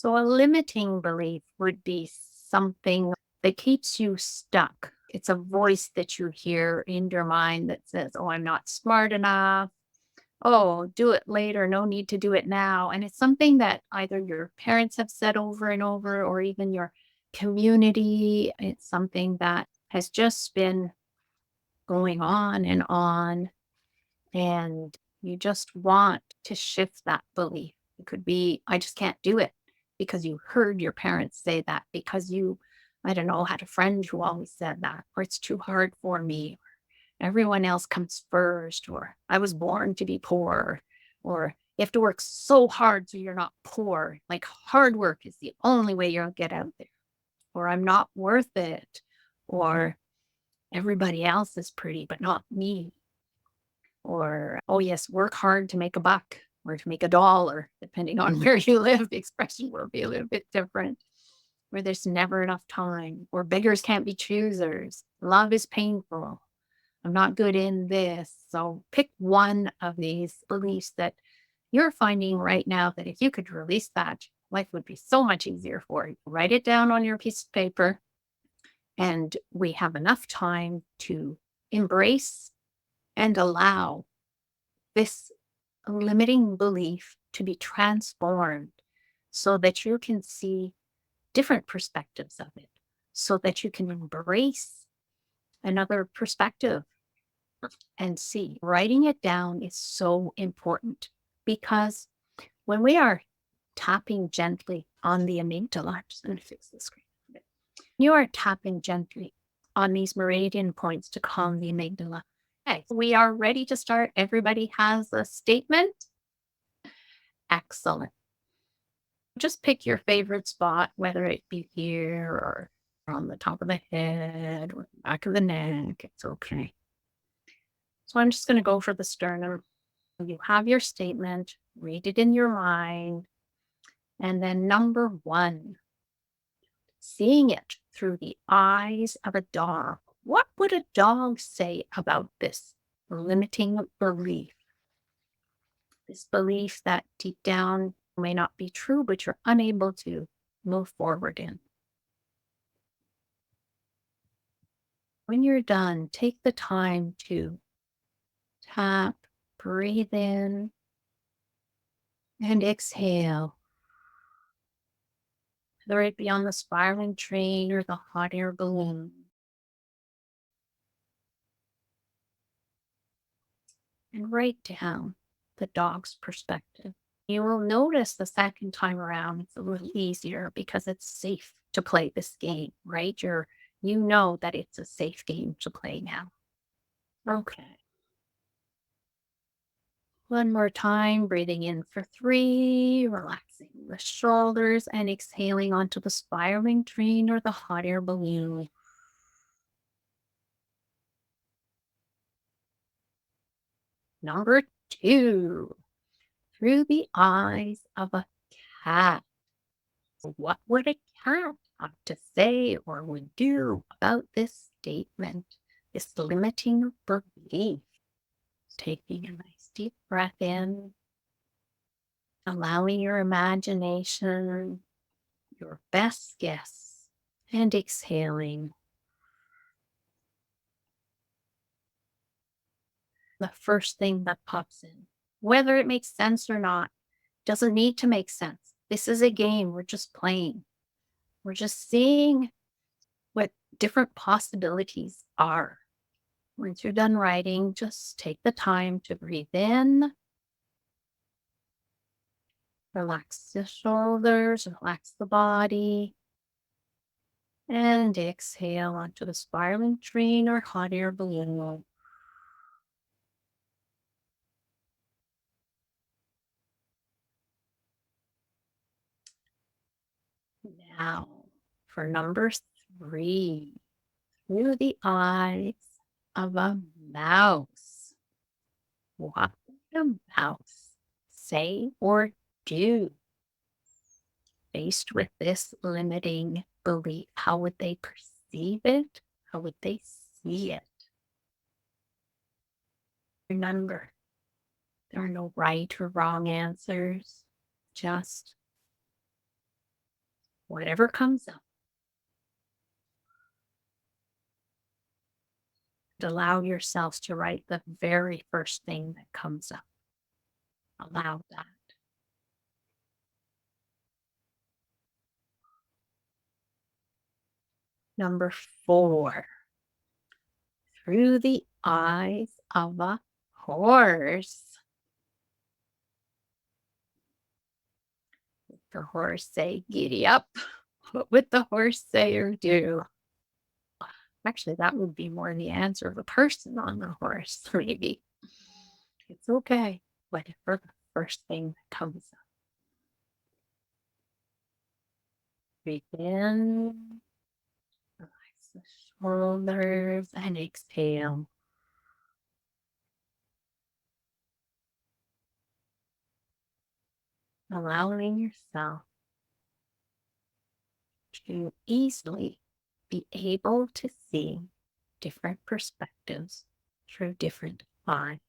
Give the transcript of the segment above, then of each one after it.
So, a limiting belief would be something that keeps you stuck. It's a voice that you hear in your mind that says, "Oh, I'm not smart enough. Oh, do it later. No need to do it now." And it's something that either your parents have said over and over, or even your community. It's something that has just been going on and on. And you just want to shift that belief. It could be, I just can't do it because you heard your parents say that, because you, I don't know, had a friend who always said that, or it's too hard for me, or everyone else comes first, or I was born to be poor, or you have to work so hard so you're not poor. Like hard work is the only way you'll get out there, or I'm not worth it, or everybody else is pretty, but not me. Or, oh, yes, work hard to make a buck or to make a dollar, depending on where you live. The expression will be a little bit different, where there's never enough time, or beggars can't be choosers. Love is painful. I'm not good in this. So pick one of these beliefs that you're finding right now that if you could release that, life would be so much easier for you. Write it down on your piece of paper, and we have enough time to embrace and allow this limiting belief to be transformed so that you can see different perspectives of it, so that you can embrace another perspective and see. Writing it down is so important because when we are tapping gently on the amygdala, I'm just going to fix the screen a bit. You are tapping gently on these meridian points to calm the amygdala. Okay, we are ready to start. Everybody has a statement. Excellent. Just pick your favorite spot, whether it be here or on the top of the head or back of the neck. It's okay. So I'm just going to go for the sternum. You have your statement, read it in your mind. And then number one, seeing it through the eyes of a dog. What would a dog say about this limiting belief? This belief that deep down may not be true, but you're unable to move forward in. When you're done, take the time to tap, breathe in, and exhale. Whether it be on the spiraling train or the hot air balloon. And write down the dog's perspective. You will notice the second time around it's a little easier because it's safe to play this game, right? You know that it's a safe game to play now. Okay. One more time, breathing in for 3, relaxing the shoulders, and exhaling onto the spiraling train or the hot air balloon. Number 2, through the eyes of a cat. What would a cat have to say or would do about this statement, this limiting belief? Taking a nice deep breath in, allowing your imagination, your best guess, and exhaling. The first thing that pops in, whether it makes sense or not, doesn't need to make sense. This is a game. We're just playing. We're just seeing what different possibilities are. Once you're done writing, just take the time to breathe in, relax the shoulders, relax the body, and exhale onto the spiraling train or hot air balloon. Now, for number 3, through the eyes of a mouse. What would a mouse say or do faced with this limiting belief? How would they perceive it? How would they see it? Remember, there are no right or wrong answers, just whatever comes up. Allow yourselves to write the very first thing that comes up. Allow that. Number 4, through the eyes of a horse. The horse say, giddy up. What would the horse say or do? Actually, that would be more the answer of the person on the horse, maybe. It's okay. Whatever the first thing that comes up. Breathe in, relax the shoulders, and exhale. Allowing yourself to easily be able to see different perspectives through different eyes.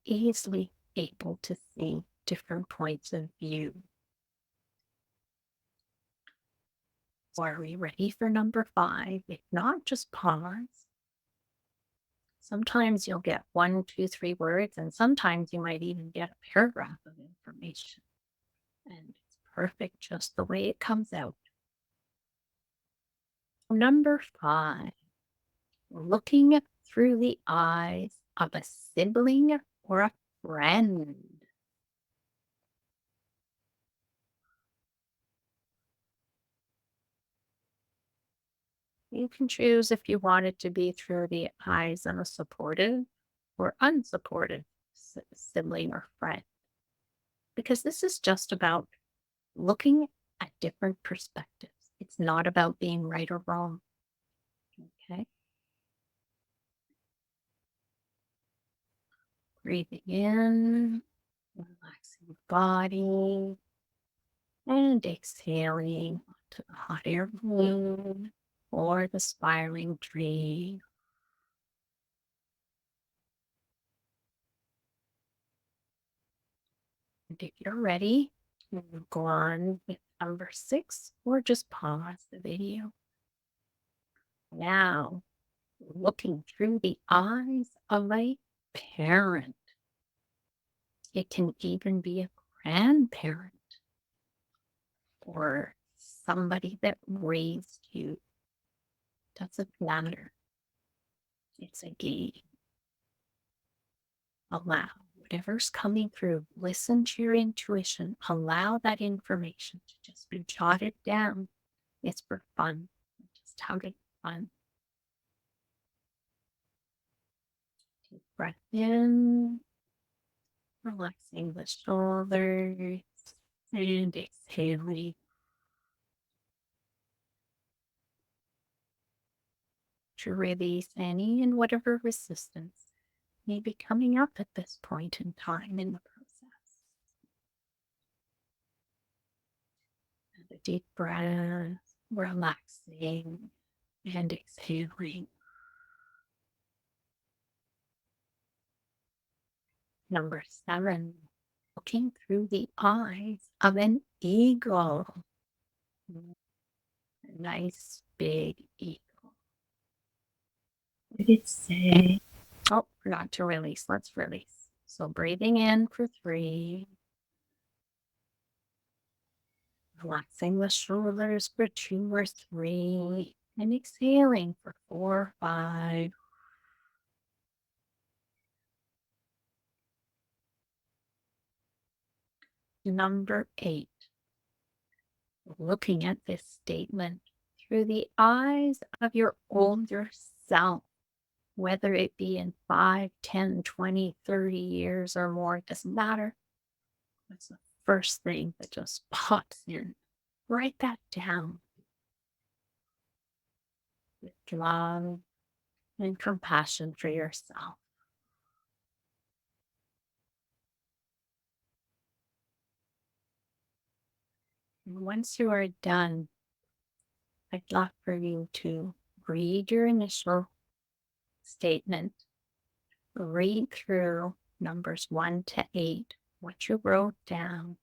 Easily able to see different points of view. So are we ready for number 5? If not, just pause. Sometimes you'll get 1, 2, 3 words, and sometimes you might even get a paragraph of information. And it's perfect just the way it comes out. Number 5, looking through the eyes of a sibling or a friend. You can choose if you want it to be through the eyes of a supportive or unsupportive sibling or friend, because this is just about looking at different perspectives. It's not about being right or wrong. Okay. Breathing in, relaxing the body, and exhaling to the hot air balloon or the spiraling tree. And if you're ready, we'll go on with number 6 or just pause the video. Now, looking through the eyes of a parent. It can even be a grandparent or somebody that raised you. Doesn't matter. It's a game. Allow whatever's coming through. Listen to your intuition. Allow that information to just be jotted down. It's for fun. Just having fun. Deep breath in, relaxing the shoulders, and exhaling to release any and whatever resistance may be coming up at this point in time in the process. And a deep breath, relaxing and exhaling. Number 7, looking through the eyes of an eagle. A nice big eagle. What did it say? Oh, forgot to release. Let's release. So breathing in for 3. Relaxing the shoulders for 2 or 3. And exhaling for 4 or 5. Number 8, looking at this statement through the eyes of your older self, whether it be in 5, 10, 20, 30 years or more, it doesn't matter. That's the first thing that just pops in. Write that down with love and compassion for yourself. And once you are done, I'd love for you to read your initial statement, read through numbers 1 to 8, what you wrote down,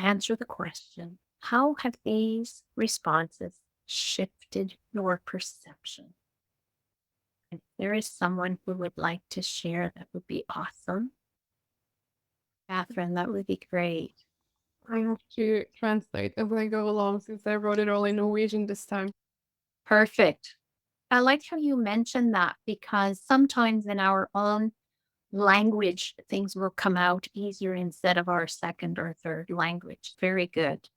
answer the question, how have these responses shifted your perception? If there is someone who would like to share, that would be awesome. Catherine, that would be great. I have to translate as I go along since I wrote it all in Norwegian this time. Perfect. I like how you mentioned that because sometimes in our own language, things will come out easier instead of our second or third language. Very good.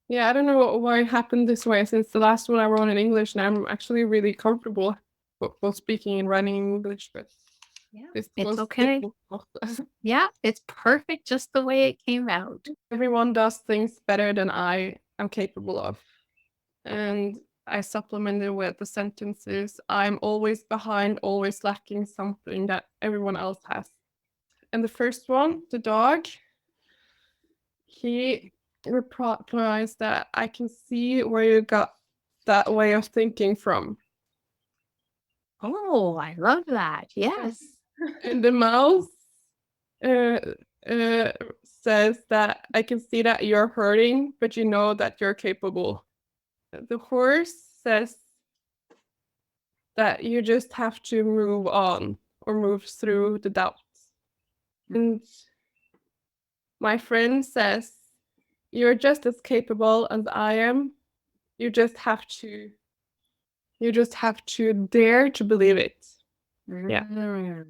Yeah, I don't know why it happened this way since the last one I wrote in English, and I'm actually really comfortable both speaking and writing in English, but Yeah, this it's was okay. difficult. Yeah, it's perfect just the way it came out. Everyone does things better than I am capable of. And I supplemented with the sentences, I'm always behind, always lacking something that everyone else has. And the first one, the dog, he replies that I can see where you got that way of thinking from. Oh, I love that. Yes. And the mouse uh, uh, says that I can see that you're hurting, but you know that you're capable. The horse says that you just have to move on or move through the doubts. And my friend says, you're just as capable as I am. You just have to dare to believe it. Yeah. Mm.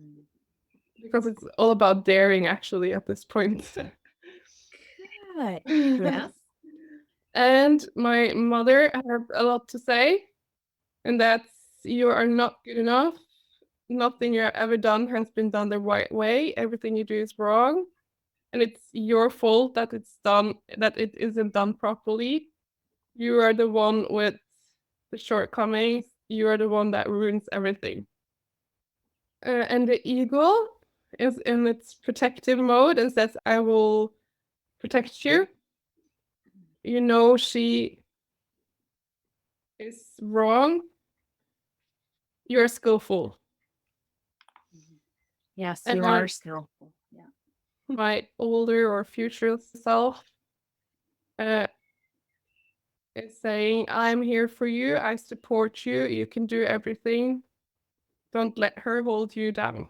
Because it's all about daring actually at this point. Good. Yes. And my mother had a lot to say, and that's you are not good enough. Nothing you've ever done has been done the right way. Everything you do is wrong. And it's your fault that it isn't done properly. You are the one with the shortcomings. You are the one that ruins everything. And the eagle is in its protective mode and says, I will protect you. You know she is wrong. You're skillful. Yes, And you then are skillful. Yeah. my older or future self uh, is saying, I'm here for you. I support you. You can do everything. Don't let her hold you down.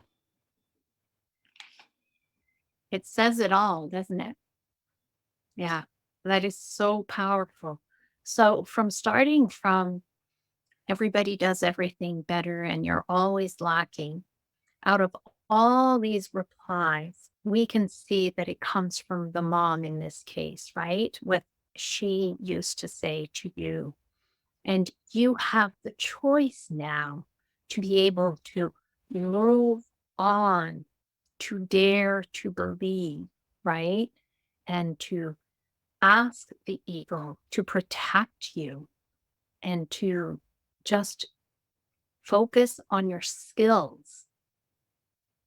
It says it all, doesn't it? Yeah. That is so powerful. So, from starting from everybody does everything better and you're always lacking, out of all these replies, we can see that it comes from the mom in this case, right? What she used to say to you. And you have the choice now to be able to move on, to dare to believe, right? And to ask the eagle to protect you and to just focus on your skills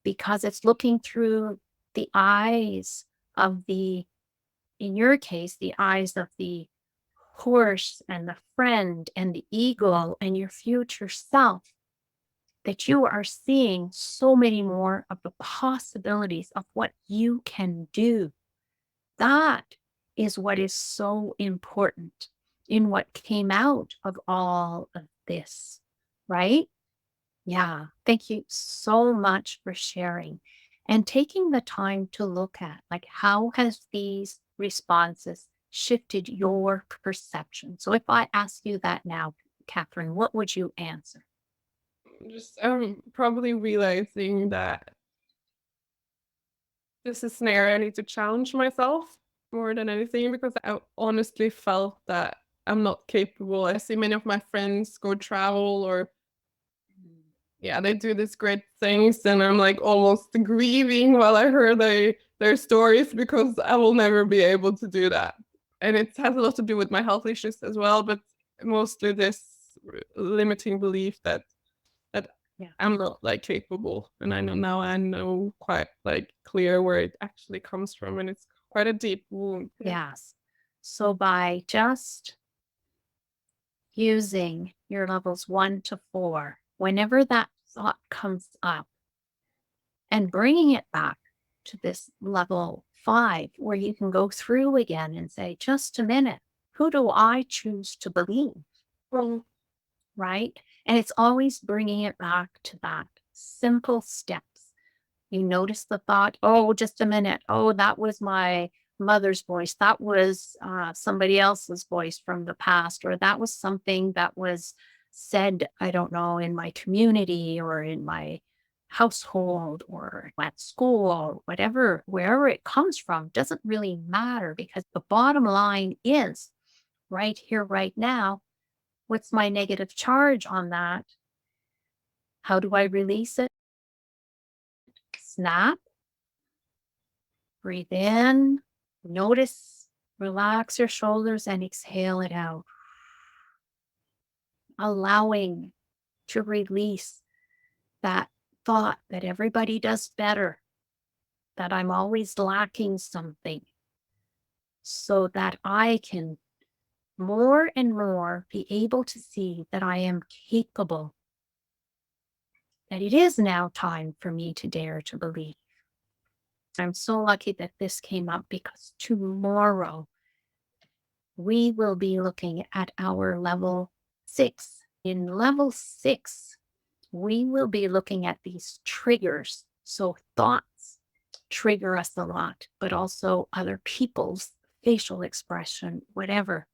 because it's looking through the eyes of the, in your case, the eyes of the horse and the friend and the eagle and your future self, that you are seeing so many more of the possibilities of what you can do. That is what is so important in what came out of all of this, right? Yeah. Thank you so much for sharing and taking the time to look at like how has these responses shifted your perception. So if I ask you that now, Catherine, what would you answer? Just probably realizing that this is an area I need to challenge myself more than anything because I honestly felt that I'm not capable. I see many of my friends go travel or yeah, they do these great things, and I'm like almost grieving while I hear their stories because I will never be able to do that. And it has a lot to do with my health issues as well, but mostly this limiting belief that Yeah. I'm not like capable. And I know quite like clear where it actually comes from, and it's quite a deep wound. Yes. So by just using your levels 1 to 4, whenever that thought comes up and bringing it back to this level 5, where you can go through again and say, just a minute, who do I choose to believe? Well, Right? And it's always bringing it back to that simple steps. You notice the thought, oh, just a minute. Oh, that was my mother's voice. That was somebody else's voice from the past, or that was something that was said, I don't know, in my community or in my household or at school or whatever, wherever it comes from, doesn't really matter because the bottom line is right here, right now. What's my negative charge on that? How do I release it? Snap, breathe in, notice, relax your shoulders and exhale it out. Allowing to release that thought that everybody does better, that I'm always lacking something, so that I can more and more be able to see that I am capable, that it is now time for me to dare to believe. I'm so lucky that this came up because tomorrow we will be looking at our level 6. In level 6, we will be looking at these triggers. So thoughts trigger us a lot, but also other people's facial expression, whatever.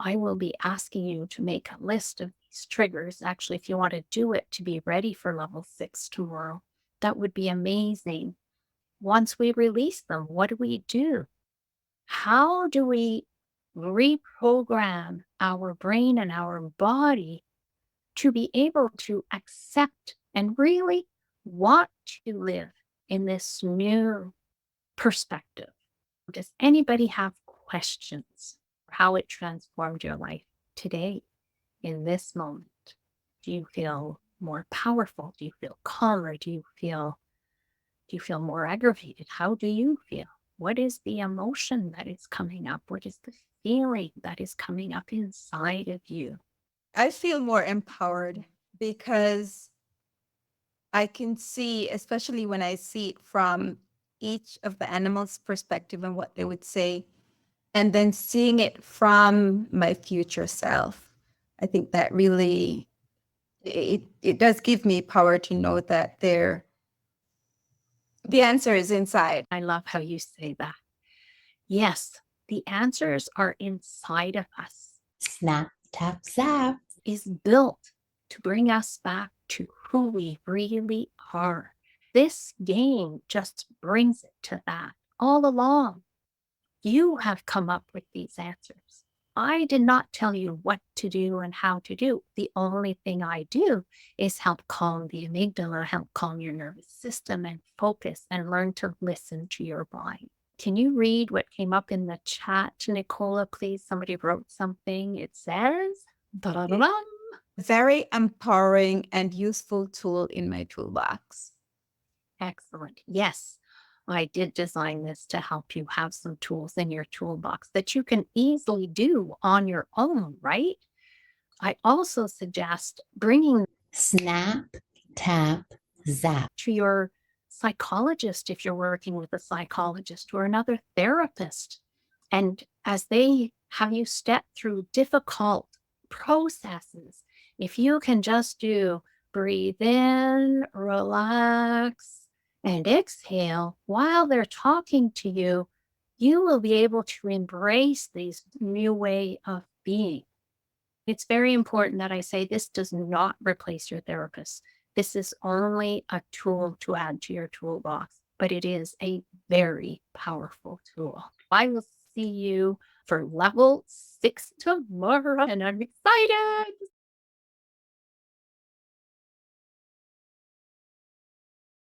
I will be asking you to make a list of these triggers. Actually, if you want to do it to be ready for level 6 tomorrow, that would be amazing. Once we release them, what do we do? How do we reprogram our brain and our body to be able to accept and really want to live in this new perspective? Does anybody have questions for how it transformed your life today in this moment? Do you feel more powerful? Do you feel calmer? Do you feel more aggravated? How do you feel? What is the emotion that is coming up? What is the feeling that is coming up inside of you? I feel more empowered because I can see, especially when I see it from each of the animals' perspective and what they would say, and then seeing it from my future self. I think that really it does give me power to know that the answer is inside. I love how you say that. Yes, the answers are inside of us. Snap Tap Zap is built to bring us back to who we really are. This game just brings it to that all along. You have come up with these answers. I did not tell you what to do and how to do. The only thing I do is help calm the amygdala, help calm your nervous system and focus and learn to listen to your body. Can you read what came up in the chat, Nicola, please? Somebody wrote something. It says, da-da-da-dum. Very empowering and useful tool in my toolbox. Excellent. Yes, I did design this to help you have some tools in your toolbox that you can easily do on your own, right? I also suggest bringing Snap Tap Zap to your psychologist if you're working with a psychologist or another therapist. And as they have you step through difficult processes, if you can just do breathe in, relax, and exhale while they're talking to you, you will be able to embrace this new way of being. It's very important that I say this does not replace your therapist. This is only a tool to add to your toolbox, but it is a very powerful tool. I will see you for level 6 tomorrow, and I'm excited.